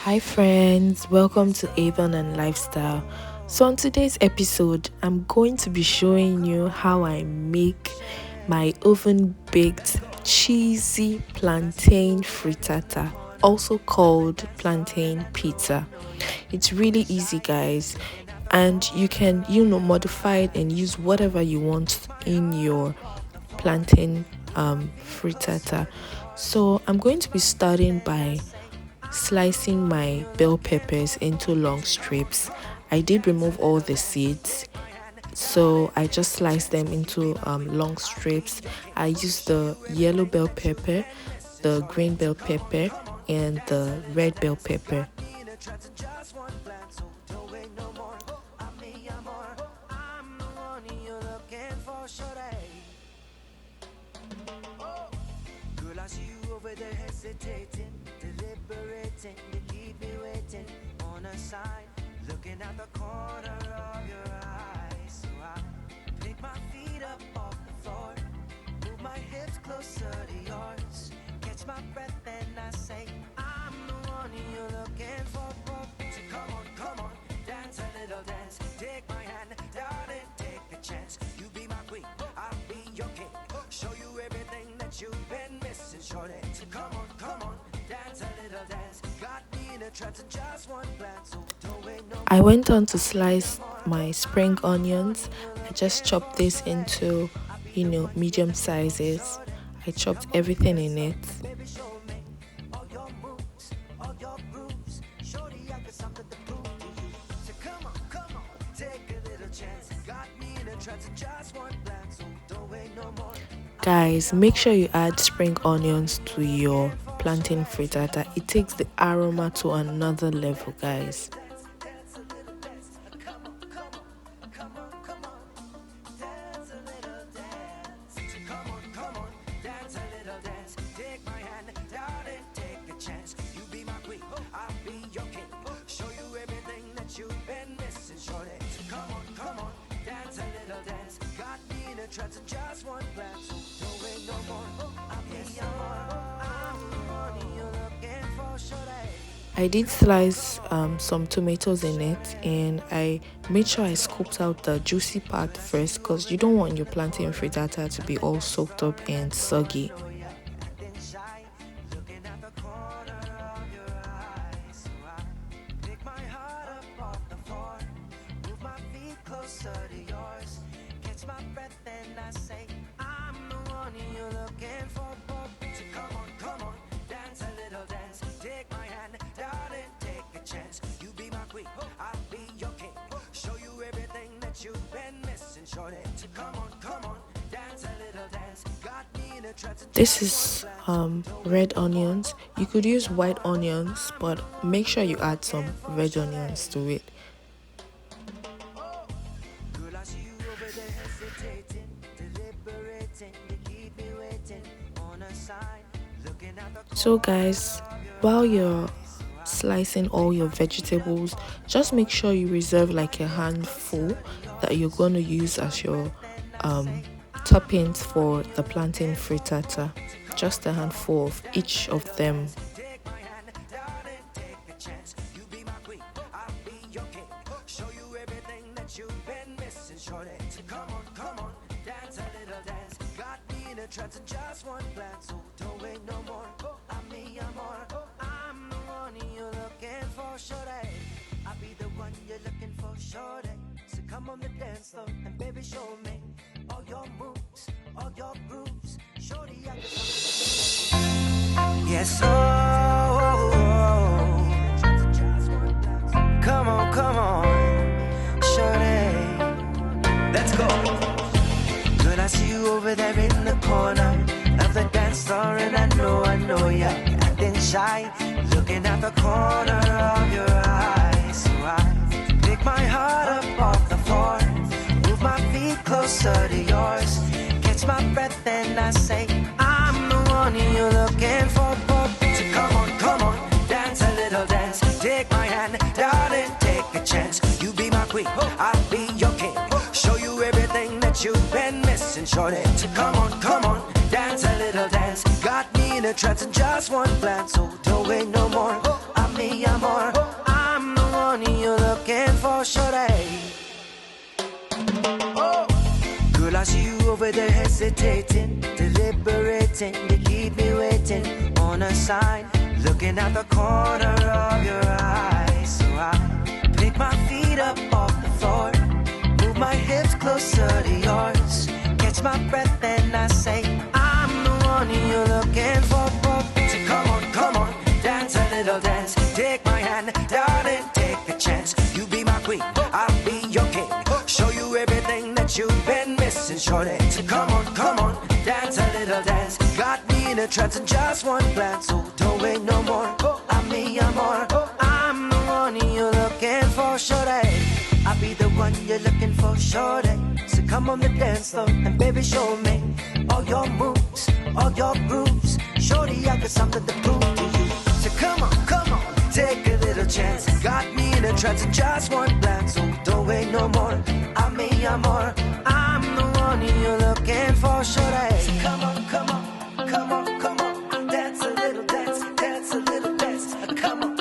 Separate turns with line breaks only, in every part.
Hi friends, welcome to Avon Lifestyle. So on today's episode, I'm going to be showing you how I make my oven baked cheesy plantain frittata, also called plantain pizza. It's really easy guys, and you can modify it and use whatever you want in your plantain frittata. So I'm going to be starting by slicing my bell peppers into long strips. I did remove all the seeds, so I just sliced them into long strips. I used the yellow bell pepper, the green bell pepper, and the red bell pepper.
Deliberating, you keep me waiting on a sign, looking at the corner of your eyes. So I pick my feet up off the floor, move my hips closer to yours, catch my breath and I say, I'm the one you're looking for. So come on, dance a little dance, take my hand, darling, take a chance. You be my queen, I'll be your king, show you everything that you've been missing, shorty. So come on, dance a little dance, got me in a trance and just one glance. So don't wait no more.
I went on to slice my spring onions. I just chopped this into, medium sizes. I chopped everything in it.
Baby, show me all your moves, all your grooves, shorty, I got something to prove to you. So come on, take a little chance, got me in a trance and just one glance. So don't wait no more.
Guys, make sure you add spring onions to your plantain frittata. It takes the aroma to another level, guys. I did slice some tomatoes in it, and I made sure I scooped out the juicy part first, because you don't want your plantain frittata to be all soaked up and soggy. This is red onions. You could use white onions, but make sure you add some red onions to it. So guys, while you're slicing all your vegetables, just make sure you reserve like a handful that you're going to use as your toppings for the plantain frittata. Just a handful of each of them.
Come on the dance floor and baby show me all your moves, all your grooves, shorty, I got something. Yes, come on, shorty, let's go. Girl, I see you over there in the corner of the dance floor, and I know you're acting shy, looking at the corner of your eyes. So I pick my heart up off the floor, move my feet closer to yours, catch my breath and I say, I'm the one you're looking for. So come on, dance a little dance, take my hand, darling, take a chance. You be my queen, I'll be your king, show you everything that you've been missing, shorty. So come on, dance a little dance, got me in a trance and just one glance. So don't wait no more, I'm me, I'm more. hesitating, deliberating. You keep me waiting on a sign, looking at the corner of your eye. So I pick my feet up off the floor, move my hips closer to yours, catch my breath and I say, I'm the one you're looking for. So come on, dance a little dance. Take my hand, darling, take a chance. You be my queen, I'll be your king. Show you everything that you've been missing, shorty. So come on, dance a little dance. Got me in a trance in just one glance. So don't wait no more, I'm me, I'm more. I'm the one you're looking for, shorty. I'll be the one you're looking for, shorty. So come on the dance floor and baby show me all your moves, all your grooves. Shorty, I got something to prove to you. So come on, take a little chance. Got me in a trance in just one glance. So don't wait no more, I'm me, I'm more. I'm the one you're looking for, shorty. So come on, dance a little dance, dance a little dance. Come on,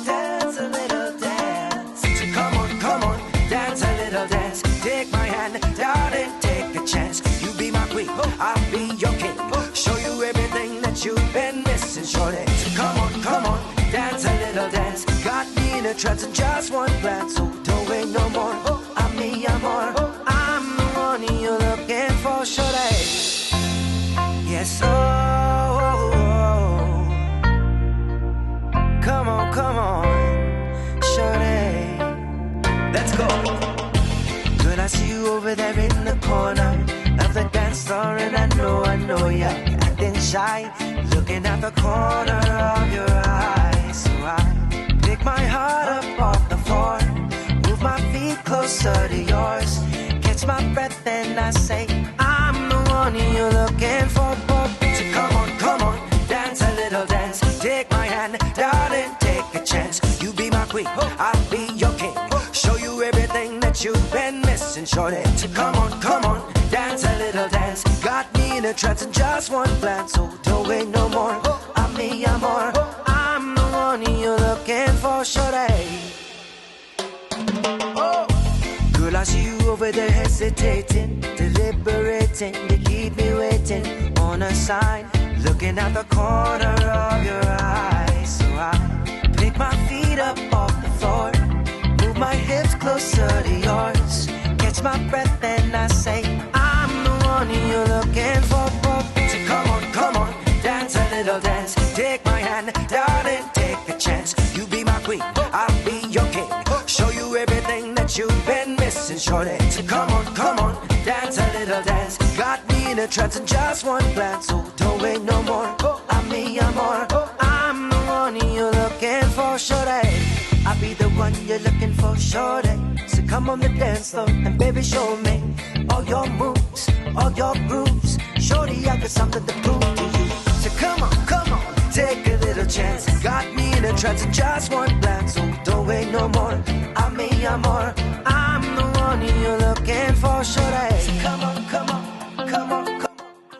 dance a little dance. So come on, dance a little dance. Take my hand, darling, take a chance. You be my queen, I'll be your king. Show you everything that you've been missing, shorty. So come on, dance a little dance. Got me in a trance in just one glance. So don't wait no more, I'm me, I'm more. I'm the one you're looking for, shorty. Yes, come on, shorty. Let's go. Girl, I see you over there in the corner of the dance floor, and I know you're acting shy, looking at the corner of your eye. So I pick my heart up off the floor, move my feet closer to yours, catch my breath and I say, I'm the one you're looking for. So come on, dance a little dance. Take my hand, darling, take a chance. You be my queen, I'll be your king. Show you everything that you've been missing, shorty. So come on, dance a little dance. Got me in a trance in just one glance. So don't wait no more, I'm me, I'm more. I'm the one you're looking for, shorty. Girl, I see you over there hesitating, deliberating. You keep me waiting on a sign, looking at the corner of your eye. So I pick my feet up off the floor, move my hips closer to yours, catch my breath and I say, I'm the one you're looking for. So come on, dance a little dance. Take my hand, darling, take a chance. You be my queen, I'll be your king. Show you everything that you've been missing, shorty. So come on, dance a little dance. Got me in a trance in just one glance. So don't wait no more, I'm me, I'm more. I'm the one you're looking for, shorty. I'll be the one you're looking for, shorty. So come on the dance floor and baby show me all your moves, all your grooves. Shorty, I got something to prove to you. So come on, take a little chance. Got me in a trance in just one glance. So don't wait no more, I'm me, I'm more. I'm the one you're looking for, shorty. So come on,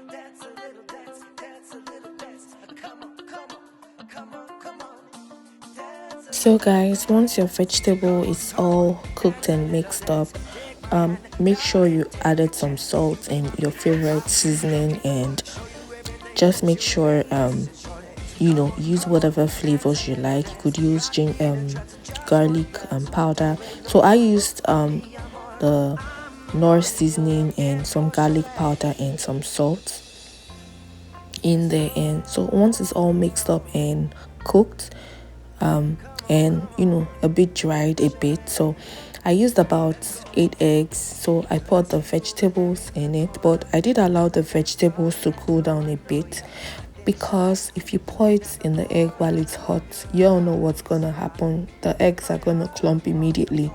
dance a little dance, dance a little dance. Come on, dance a
So guys, once your vegetable is all cooked and mixed up, make sure you added some salt and your favorite seasoning, and just make sure use whatever flavors you like. You could use garlic powder. So I used the North seasoning and some garlic powder and some salt in there. And so once it's all mixed up and cooked, and a bit dried a bit, so I used about 8 eggs. So I put the vegetables in it, but I did allow the vegetables to cool down a bit, because if you pour it in the egg while it's hot, you don't know what's gonna happen. The eggs are gonna clump immediately.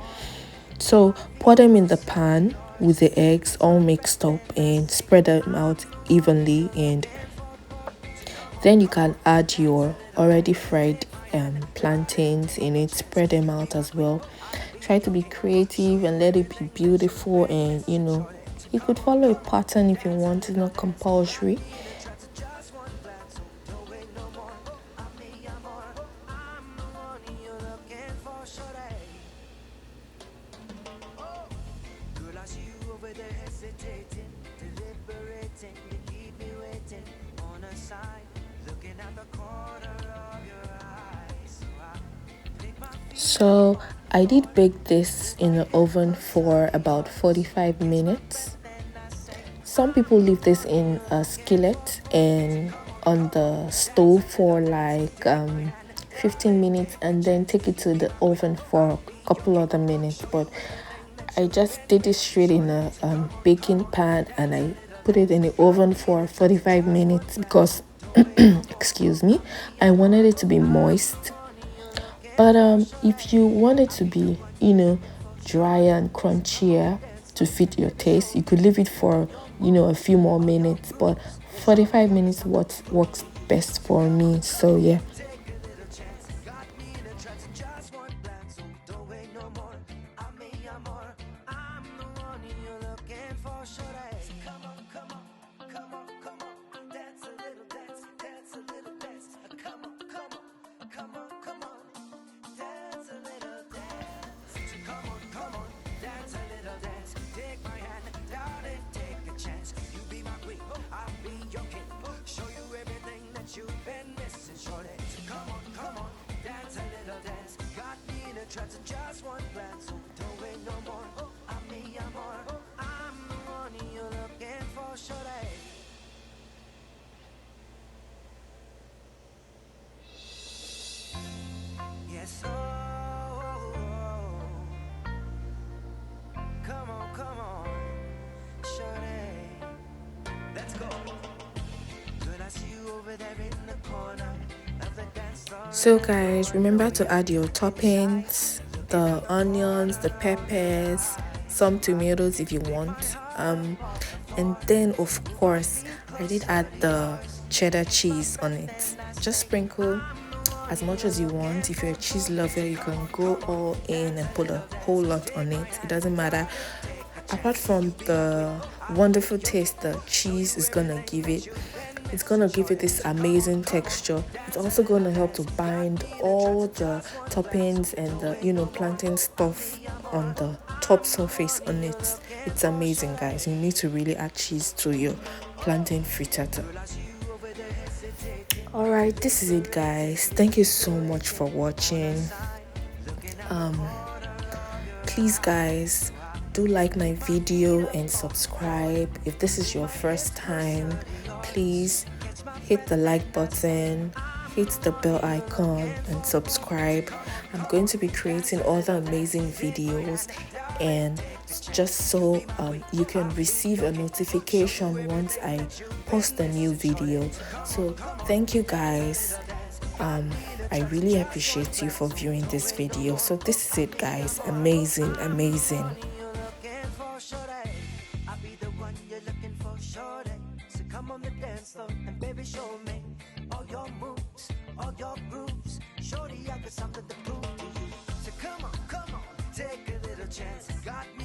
So pour them in the pan with the eggs all mixed up and spread them out evenly, and then you can add your already fried plantains in it. Spread them out as well. Try to be creative and let it be beautiful, and you could follow a pattern if you want. It's not compulsory.
hesitating, deliberating, you keep me waiting on a sign, looking at the corner of your eyes. So I pick my feet.
So I did bake this in the oven for about 45 minutes. Some people leave this in a skillet and on the stove for like 15 minutes and then take it to the oven for a couple other minutes. But I just did it straight in a baking pan and I put it in the oven for 45 minutes because, excuse me, I wanted it to be moist. But if you want it to be, drier and crunchier to fit your taste, you could leave it for, a few more minutes. But 45 minutes works best for me. So yeah.
You've been missing, shorty. So come on, dance a little dance. Got me in a trance and just one glance. So don't wait no more. I'm me, I'm more. I'm the one you're looking for, shorty. Yes, come on, shorty. Let's go. I see you over there in the corner of the dance floor.
So guys, remember to add your toppings, the onions, the peppers, some tomatoes if you want. And then of course, I did add the cheddar cheese on it. Just sprinkle as much as you want. If you're a cheese lover, you can go all in and put a whole lot on it. It doesn't matter. Apart from the wonderful taste the cheese is gonna give it, it's gonna give it this amazing texture. It's also gonna help to bind all the toppings and the plantain stuff on the top surface on it. It's amazing, guys. You need to really add cheese to your plantain frittata. Alright, this is it, guys. Thank you so much for watching. Please, guys, do like my video and subscribe. If this is your first time, please hit the like button, hit the bell icon and subscribe. I'm going to be creating other amazing videos, and just so you can receive a notification once I post a new video. So thank you, guys. I really appreciate you for viewing this video. So this is it, guys. Amazing.
Come on the dance floor and baby show me all your moves, all your grooves. Shorty, I got something to prove to you. So come on, take a little chance. Got me